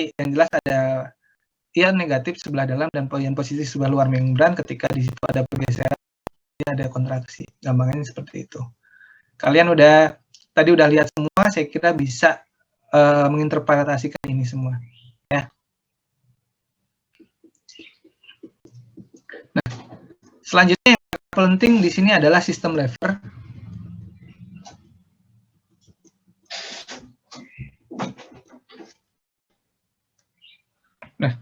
yang jelas ada ion negatif sebelah dalam dan ion positif sebelah luar membran. Ketika di situ ada pergeseran, ada kontraksi. Gampangannya seperti itu. Kalian tadi udah lihat semua, saya kira bisa menginterpretasikan ini semua. Ya. Nah, selanjutnya yang penting di sini adalah sistem lever. Nah,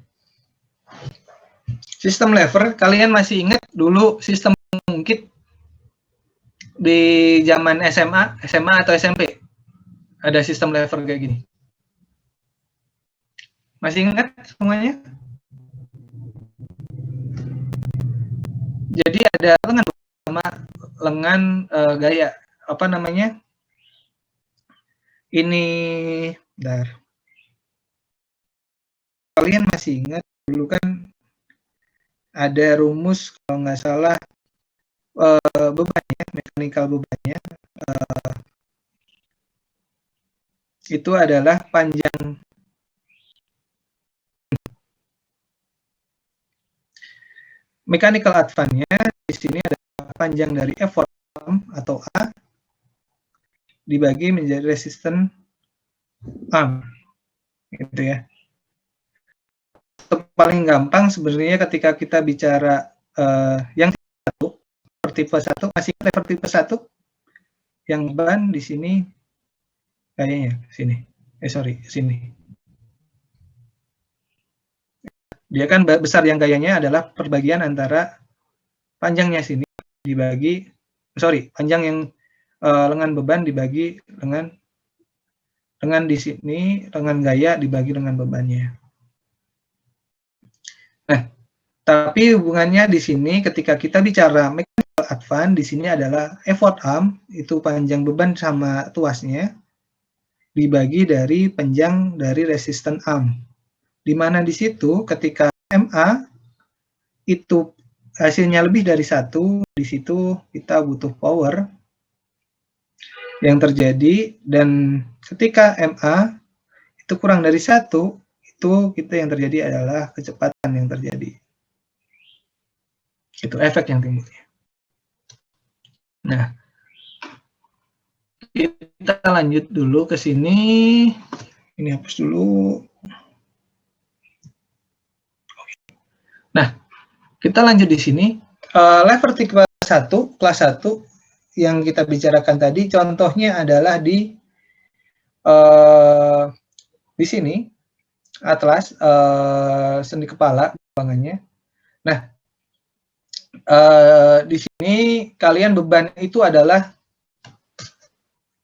sistem lever, kalian masih ingat dulu sistem ungkit di zaman SMA atau SMP? Ada sistem lever kayak gini. Masih ingat semuanya? Jadi ada lengan sama lengan gaya. Apa namanya? Ini, bentar. Kalian masih ingat dulu kan ada rumus kalau nggak salah bebannya, mekanikal bebannya itu adalah panjang mechanical advance-nya di sini adalah panjang dari effort arm atau A dibagi menjadi resistance arm, gitu ya. Paling gampang sebenarnya ketika kita bicara yang tipe 1, masih lever tipe 1 yang ban di sini kayaknya sini. Sini. Dia kan besar yang gayanya adalah perbagian antara panjangnya sini dibagi panjang yang lengan beban dibagi lengan di sini, lengan gaya dibagi lengan bebannya. Nah, tapi hubungannya di sini ketika kita bicara mechanical advance, di sini adalah effort arm, itu panjang beban sama tuasnya, dibagi dari panjang dari resistance arm. Di mana di situ ketika MA itu hasilnya lebih dari 1, di situ kita butuh power yang terjadi, dan ketika MA itu kurang dari 1, itu kita yang terjadi adalah kecepatan yang terjadi. Itu efek yang timbul. Nah, kita lanjut dulu ke sini. Ini hapus dulu. Nah, kita lanjut di sini. Lever tipe 1, kelas 1 yang kita bicarakan tadi, contohnya adalah di sini, atlas sendi kepala gampangannya. Nah, di sini kalian beban itu adalah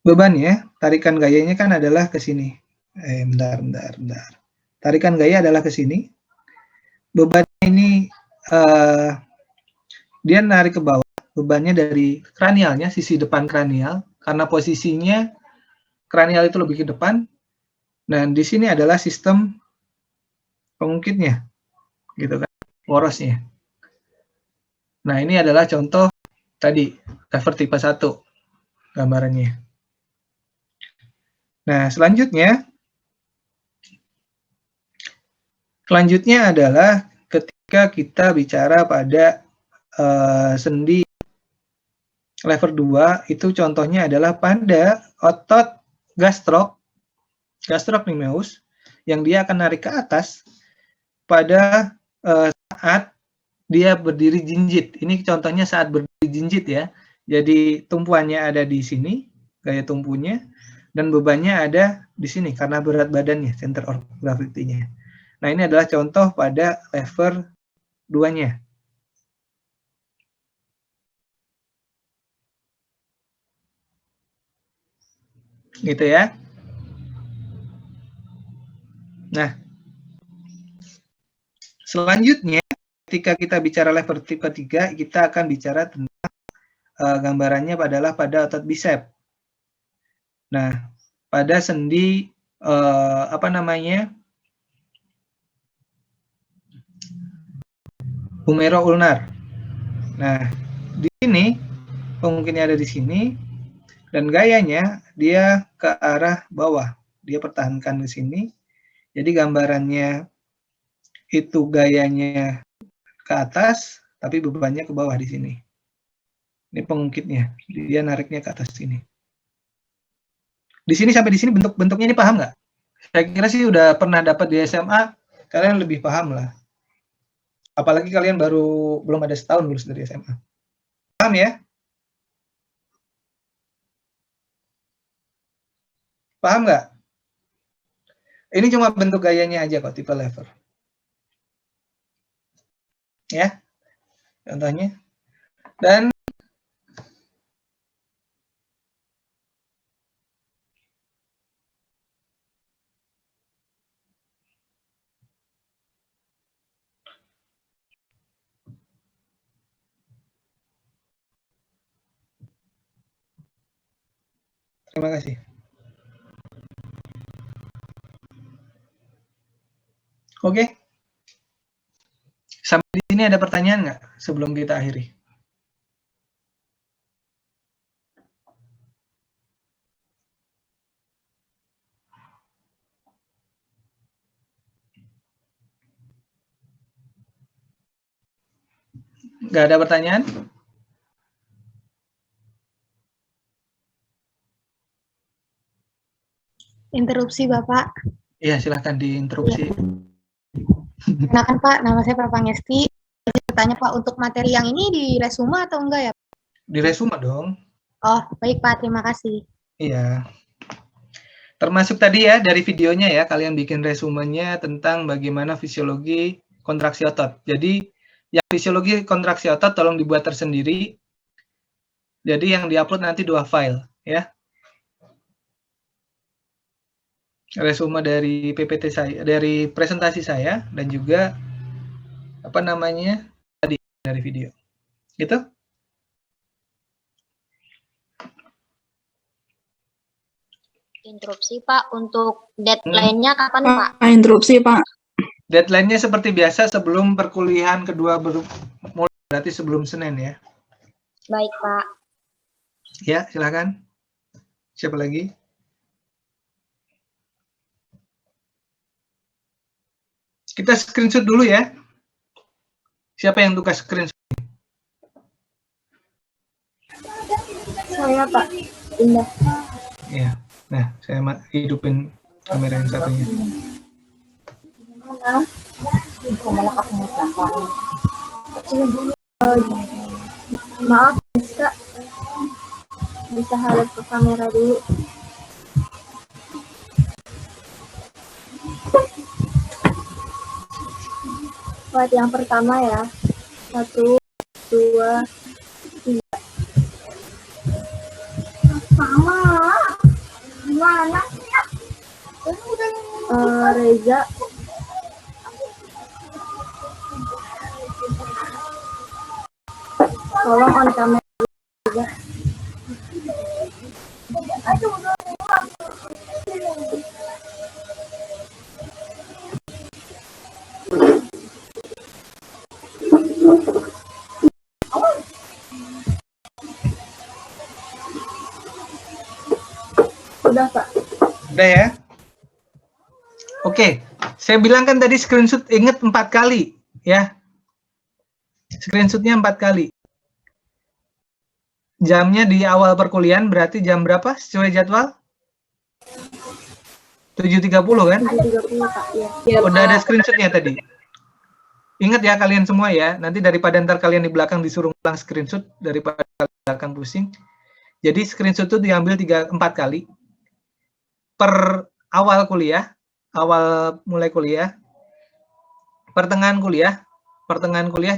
bebannya, tarikan gayanya kan adalah ke sini. Bentar. Tarikan gaya adalah ke sini. Beban ini dia narik ke bawah, bebannya dari kranialnya, sisi depan kranial, karena posisinya kranial itu lebih ke depan. Nah, di sini adalah sistem pengungkitnya, gitu kan, porosnya. Nah, ini adalah contoh tadi, lever tipe 1 gambarannya. Nah, selanjutnya adalah ketika kita bicara pada sendi lever 2, itu contohnya adalah pada otot gastrocnemius, yang dia akan narik ke atas pada saat dia berdiri jinjit. Ini contohnya saat berdiri jinjit ya. Jadi tumpuannya ada di sini, gaya tumpunya, dan bebannya ada di sini karena berat badannya, center of gravity-nya. Nah, ini adalah contoh pada lever 2-nya. Gitu ya. Nah, selanjutnya ketika kita bicara lever tipe 3, kita akan bicara tentang gambarannya adalah pada otot bicep. Nah, pada sendi humero-ulnar. Nah, di sini pengungkitnya ada di sini, dan gayanya dia ke arah bawah. Dia pertahankan di sini, Jadi gambarannya itu gayanya ke atas, tapi bebannya ke bawah di sini. Ini pengungkitnya, dia nariknya ke atas sini. Di sini sampai di sini bentuknya ini paham nggak? Saya kira sih udah pernah dapat di SMA, kalian lebih paham lah. Apalagi kalian belum ada setahun lulus dari SMA. Paham ya? Paham nggak? Ini cuma bentuk gayanya aja kok, tipe lever. Ya, contohnya. Dan terima kasih. Oke. Sampai di sini ada pertanyaan nggak sebelum kita akhiri? Nggak ada pertanyaan? Interupsi Bapak. Iya, silahkan diinterupsi. Kenalkan Pak, nama saya Pak Pangesti. Bertanya Pak, untuk materi yang ini di resume atau enggak ya? Di resume dong. Oh, baik Pak, terima kasih. Iya. Termasuk tadi ya dari videonya ya, kalian bikin resumenya tentang bagaimana fisiologi kontraksi otot. Jadi yang fisiologi kontraksi otot tolong dibuat tersendiri. Jadi yang diupload nanti 2 file ya. Resume dari PPT saya, dari presentasi saya, dan juga apa namanya tadi dari video. Gitu? Interupsi Pak, untuk deadline-nya kapan Pak? Interupsi Pak. Deadline-nya seperti biasa sebelum perkuliahan kedua mulai, berarti sebelum Senin ya. Baik Pak. Ya, silakan. Siapa lagi? Kita screenshot dulu ya. Siapa yang tugas screenshot? Saya Pak. Indah. Ya. Nah, saya hidupin kamera yang satunya. Maaf, bisa hadap ke kamera dulu. Buat yang pertama ya. 1, 2, 3. Sama. Gimana? Reza. Tolong on kamera juga. Udah Pak. Udah ya? Oke, saya bilang kan tadi screenshot ingat 4 kali ya. Screenshotnya 4 kali. Jamnya di awal perkuliahan berarti jam berapa sesuai jadwal? 7.30 kan? 7.30 Pak. Ya. Udah ada screenshotnya tadi. Ingat ya kalian semua ya, nanti daripada ntar kalian di belakang disuruh ulang screenshot, daripada kalian di belakang pusing. Jadi screenshot itu diambil 4 kali. Per awal kuliah, awal mulai kuliah, pertengahan kuliah,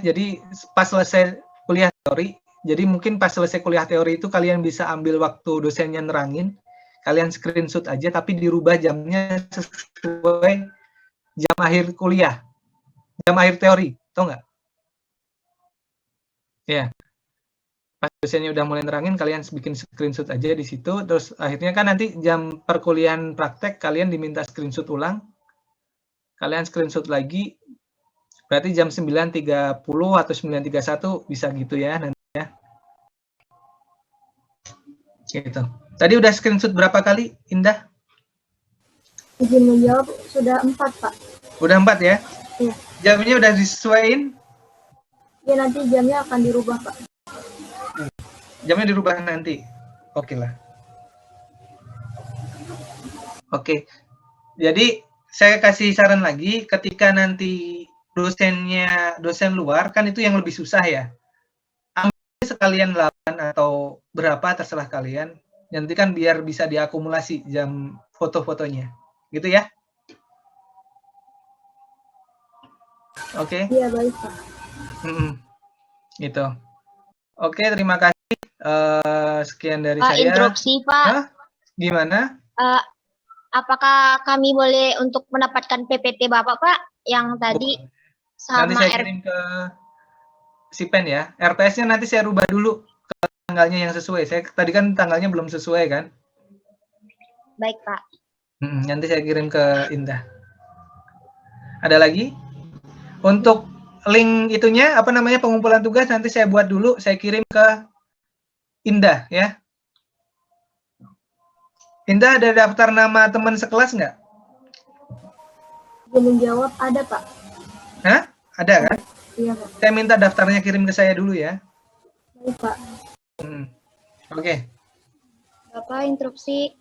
jadi pas selesai kuliah teori, jadi mungkin pas selesai kuliah teori itu kalian bisa ambil waktu dosennya nerangin, kalian screenshot aja, tapi dirubah jamnya sesuai jam akhir kuliah, jam akhir teori, tau nggak? Ya, pas dosennya udah mulai nerangin, kalian bikin screenshot aja di situ, terus akhirnya kan nanti jam perkuliahan praktek, kalian diminta screenshot ulang, kalian screenshot lagi, berarti jam 9.30 atau 9.31 bisa gitu ya nanti ya. Gitu. Tadi udah screenshot berapa kali, Indah? Izin menjawab sudah 4, Pak. Udah 4 ya? Iya. Jamnya udah disesuaiin? Ya, nanti jamnya akan dirubah, Pak. Jamnya dirubah nanti. Oke lah. Oke. Jadi saya kasih saran lagi, ketika nanti dosen luar, kan itu yang lebih susah ya. Ambil sekalian 8 atau berapa, terserah kalian. Nanti kan biar bisa diakumulasi jam foto-fotonya. Gitu ya? Oke. Iya, baik, Pak. Gitu. Oke, terima kasih. Sekian dari Pak, saya. interupsi, Pak. Hah? Gimana? Apakah kami boleh untuk mendapatkan PPT Bapak, Pak, yang tadi sama Nanti saya kirim ke Sipen ya. RTS-nya nanti saya rubah dulu ke tanggalnya yang sesuai. Saya tadi kan tanggalnya belum sesuai kan? Baik, Pak. Nanti saya kirim ke Indah. Ada lagi? Untuk link itunya, apa namanya, pengumpulan tugas, nanti saya buat dulu, saya kirim ke Indah ya. Indah, ada daftar nama teman sekelas nggak? Izin menjawab ada, Pak. Hah? Ada kan? Iya, Pak. Saya minta daftarnya kirim ke saya dulu ya. Baik, Pak. Oke. Bapak, interupsi.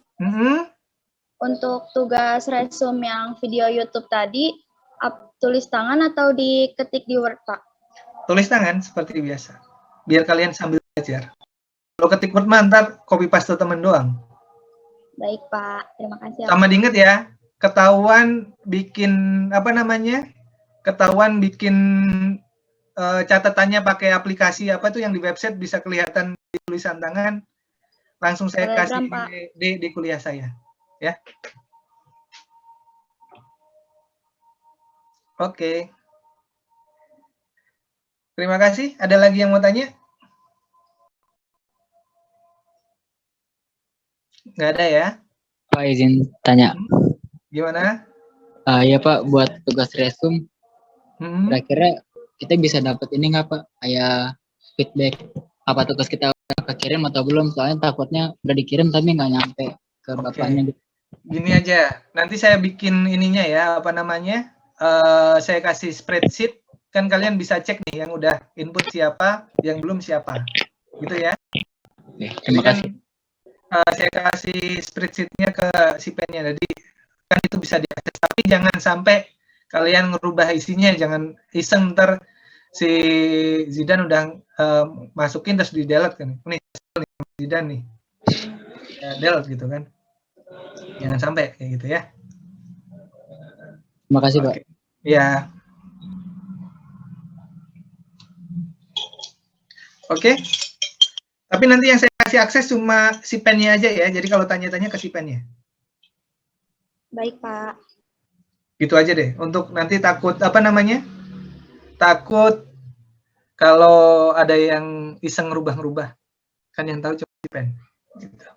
Untuk tugas resume yang video YouTube tadi, tulis tangan atau diketik di Word, Pak? Tulis tangan seperti biasa. Biar kalian sambil belajar. Kalau ketik Word mah ntar copy paste teman doang. Baik, Pak. Terima kasih. Sama diinget ya, ketahuan bikin apa namanya? Ketahuan bikin catatannya pakai aplikasi apa tuh yang di website bisa kelihatan di tulisan tangan. Langsung saya kasih di kuliah saya, ya. Oke. Terima kasih. Ada lagi yang mau tanya? Nggak ada ya? Pak, izin tanya. Gimana? Ya Pak, buat tugas resume, kira-kira kita bisa dapat ini nggak Pak? Kayak feedback apa tugas kita udah kekirim atau belum? Soalnya takutnya udah dikirim tapi nggak nyampe ke bapaknya. Gini aja, nanti saya bikin ininya ya, apa namanya? Saya kasih spreadsheet, kan kalian bisa cek nih yang udah input siapa, yang belum siapa, gitu ya. Oke, terima kasih. Saya kasih spreadsheet-nya ke Sipen-nya, jadi kan itu bisa diakses. Tapi jangan sampai kalian ngerubah isinya, jangan iseng ntar si Zidan udah masukin terus di delete kan. Nih Zidan nih, delete gitu kan. Jangan sampai kayak gitu ya. Terima kasih Pak. Ya. Oke. Tapi nanti yang saya kasih akses cuma si pennya aja ya. Jadi kalau tanya-tanya ke si pennya. Baik, Pak. Gitu aja deh. Untuk nanti takut apa namanya? Takut kalau ada yang iseng ngerubah-ngerubah. Kan yang tahu cuma si pen. Gitu.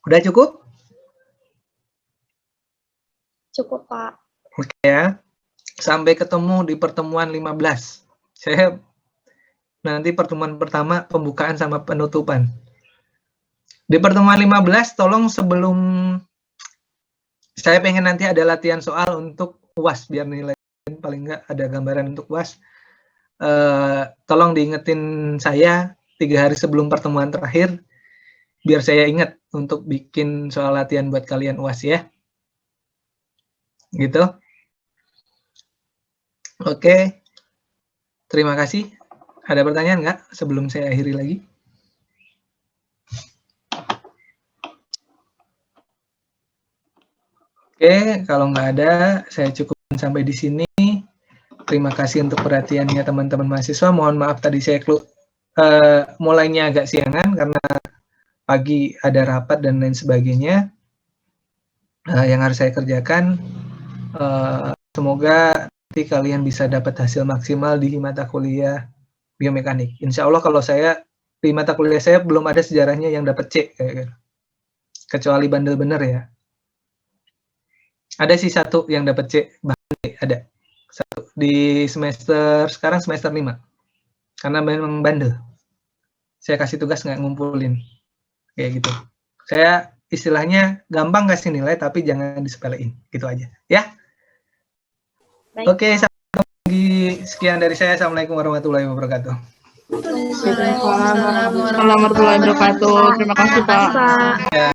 Udah cukup? Cukup, Pak. Oke ya. Sampai ketemu di pertemuan 15. Saya nanti pertemuan pertama pembukaan sama penutupan. Di pertemuan 15 tolong sebelum saya pengen nanti ada latihan soal untuk UAS biar nilai paling enggak ada gambaran untuk UAS. Tolong diingetin saya 3 hari sebelum pertemuan terakhir biar saya ingat untuk bikin soal latihan buat kalian UAS ya. Gitu. Oke. Terima kasih. Ada pertanyaan nggak sebelum saya akhiri lagi? Oke, kalau nggak ada, saya cukupkan sampai di sini. Terima kasih untuk perhatiannya teman-teman mahasiswa. Mohon maaf tadi saya mulainya agak siangan karena pagi ada rapat dan lain sebagainya. Yang harus saya kerjakan, semoga nanti kalian bisa dapat hasil maksimal di mata kuliah biomekanik. Insya Allah kalau saya di mata kuliah saya belum ada sejarahnya yang dapat C, kecuali bandel bener ya. Ada sih satu yang dapat C, ada satu di semester sekarang semester 5, karena memang bandel. saya kasih tugas nggak ngumpulin. Kayak gitu. Saya istilahnya gampang kasih nilai tapi jangan disepelein. Gitu aja. Ya. Baik. Oke, sampai lagi. Sekian dari saya. Assalamualaikum warahmatullahi wabarakatuh. Waalaikumsalam warahmatullahi wabarakatuh. Terima kasih, Pak. Ya.